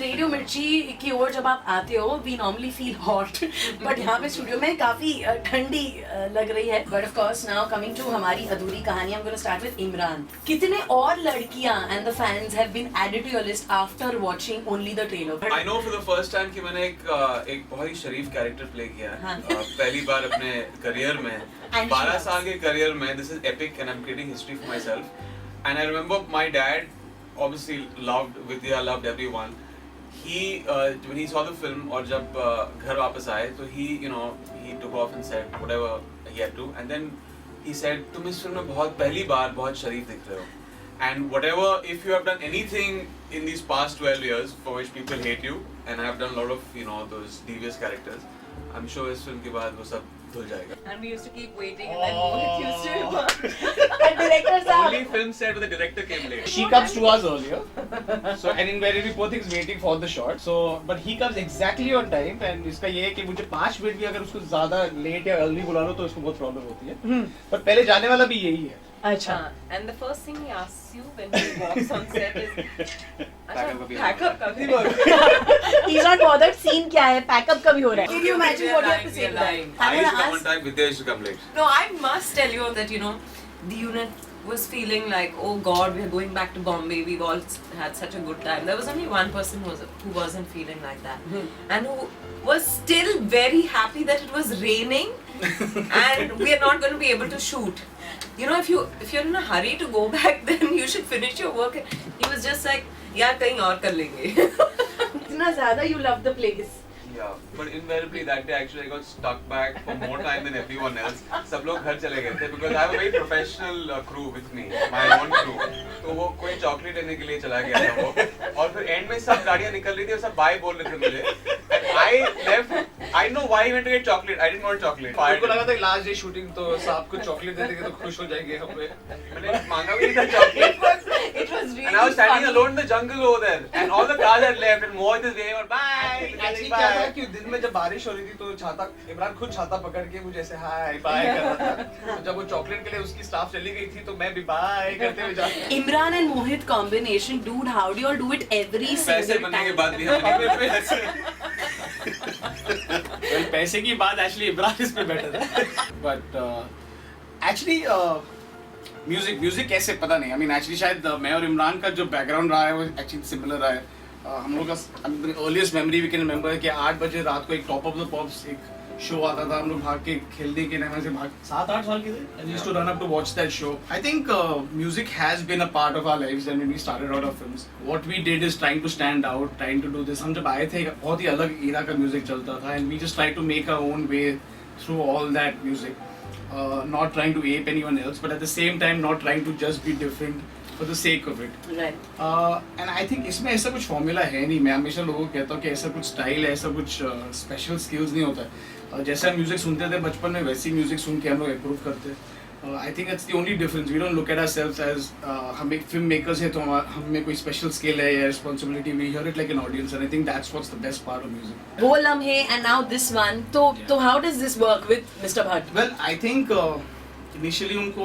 Radio मिर्ची की ओर जब आप आते हो we normally feel hot but यहाँ पे स्टूडियो में काफी ठंडी लग रही है. But of course now coming to हमारी अधूरी कहानी, I'm going to start with Imran. कितने और लड़कियां and the fans have been added to your list after watching only the trailer? I know for the first time कि मैंने एक बहुत ही शरीफ कैरेक्टर प्ले किया है. पहली बार अपने करियर में 12 साल के करियर में. This is epic and I'm creating history for myself. And I remember my dad obviously loved Vidya, loved everyone. He when he saw the film और जब घर वापस आए तो he took off and said whatever he had to, and then he said तुम इस film में पहली बार बहुत शरीफ दिख रहे हो. And whatever, if you have done anything in these past 12 years for which people hate you, and I have done a lot of those devious characters, I'm sure इस film के बाद वो सब धुल जाएगा. And we used to keep waiting and then Mohit used to and directors are Only film set where the director came late. She comes 2 hours earlier, so and invariably both things waiting for the shot. So but he comes exactly on time, and इसका ये है कि मुझे 5 minute भी अगर उसको ज़्यादा late या early बुला लो तो उसको बहुत प्रॉब्लम होती है. पर पहले जाने वाला भी यही है. अच्छा. And the first thing he asks you when he walks on set is Pack-up कभी बोल. He's not bothered scene क्या है, पैकअप कभी हो रहा है. Can you imagine what you have to say? I used to come on time, Vidya used to come late. No, I must tell you that the unit was feeling like, oh God, we're going back to Bombay. We've all had such a good time. There was only one person who wasn't feeling like that, and who was still very happy that it was raining, and we are not going to be able to shoot. If you're in a hurry to go back, then you should finish your work. He was just like, यार कहीं और कर लेंगे. इतना ज़्यादा you love the place. Yeah, but invariably that day actually I got stuck back for more time than everyone else. सब लोग घर चले गए थे because I have a very professional crew with me, my own crew. तो वो कोई chocolate लेने के लिए चला गया था वो, और फिर एंड में सब गाड़ियाँ निकल रही थी और सब बाय बोल रहे थे मुझे. And I left. I know why he went to get chocolate. I didn't want chocolate. उनको लगा था लास्ट डे शूटिंग तो साहब को चॉकलेट दे देंगे तो खुश हो जाएंगे हम पे. मैंने मांगा भी नहीं था chocolate. It was really And I was standing funny. alone in the jungle over there, and all the cars had left, and Mohit is waving, bye. Actually क्या था कि दिन में जब बारिश हो रही थी तो छाता इमरान खुद छाता पकड़ के मुझे ऐसे हाय बाय कर रहा था. तो जब वो चॉकलेट के लिए उसकी स्टाफ चली गई थी तो मैं भी बाय करते हुए जा. Imran and Mohit combination, dude, how do you all do it every पैसे single बनने के time? बाद भी हम नहीं पे पैसे. well, पैसे की बात एक्चुअली इमरान इस पे बेटर है. बट एक्चुअली म्यूजिक कैसे पता नहीं. आई मीन एक्चुअली शायद मैं और इमरान का जो बैकग्राउंड रहा है वो एक्चुअली सिमिलर रहा है. हम लोग का earliest memory we can remember कि 8 बजे रात को एक टॉप ऑफ द पॉप्स एक शो आता था. हम लोग भाग के खेलने के नाम से 7-8 साल के थे. I used to run up to watch that show. I think music has been a part of our lives and when we started out our films. What we did is trying to stand out, trying to do this. हम जब आए थे बहुत ही अलग era का music चलता था and we just tried to make our own way through all that music. Not trying to ape anyone else, but at the same time not trying to just be different for the sake of it. Right. And I think इसमें ऐसा कुछ formula है नहीं. मैं हमेशा लोगों को कहता हूँ कि ऐसा कुछ स्टाइल है, ऐसा कुछ स्पेशल स्किल्स नहीं होता है. जैसे हम म्यूजिक सुनते थे बचपन में वैसी म्यूजिक सुन के हम लोग इम्प्रूव करते हैं. I think it's the only difference. We don't look at ourselves as हम एक फिल्म मेकर्स हैं तो हम में कोई स्पेशल स्किल है या responsibility. We hear it like an audience and I think that's what's the best part of music. वो लम्हे and now this one. तो how does this work with Mr. Bhatt? Well I think initially उनको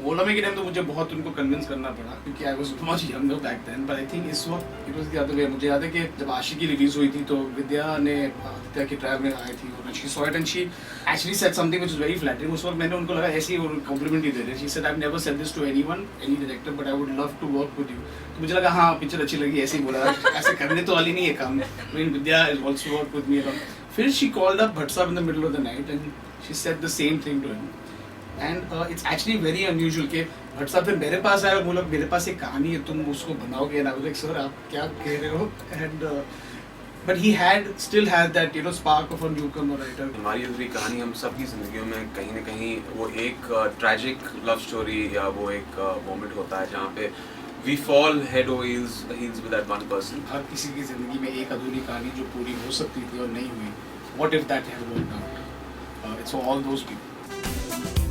ओला में के time तो मुझे बहुत उनको कन्विंस करना पड़ा क्योंकि I was much younger back then. But I think इस वक्त it was the other way. मुझे याद है कि जब आशिकी रिलीज हुई थी तो विद्या ने आदित्य की ट्रायल में आई थी और she saw it and she actually said something which is very flattering. उस वक्त मैंने उनको लगा ऐसे ही कॉम्प्लीमेंट ही दे रहे. She said I have never said this to anyone any director but I would love to work with you. तो मुझे लगा हाँ पिक्चर अच्छी लगी ऐसे ही बोला. ऐसे करने तो वाली नहीं है काम. I mean Vidya is also work with me. फिर she called up Bhatt sahab in the middle of the night and she said the same thing to him. And it's actually very unusual के भट्ट साहब फिर मेरे पास आए और बोला मेरे पास एक कहानी है तुम उसको बनाओगे. ना बोले सर आप क्या कह रहे हो. And but he had still had that spark of a newcomer writer. हमारी अधूरी कहानी हम सबकी जिंदगियों में कहीं ना कहीं वो एक ट्रैजिक लव स्टोरी या वो एक मोमेंट होता है जहाँ पे we fall head over heels with that one person. हर किसी की जिंदगी में एक अधूरी कहानी जो पूरी हो सकती थी और नहीं हुई. What if that had worked out? It's for all those people.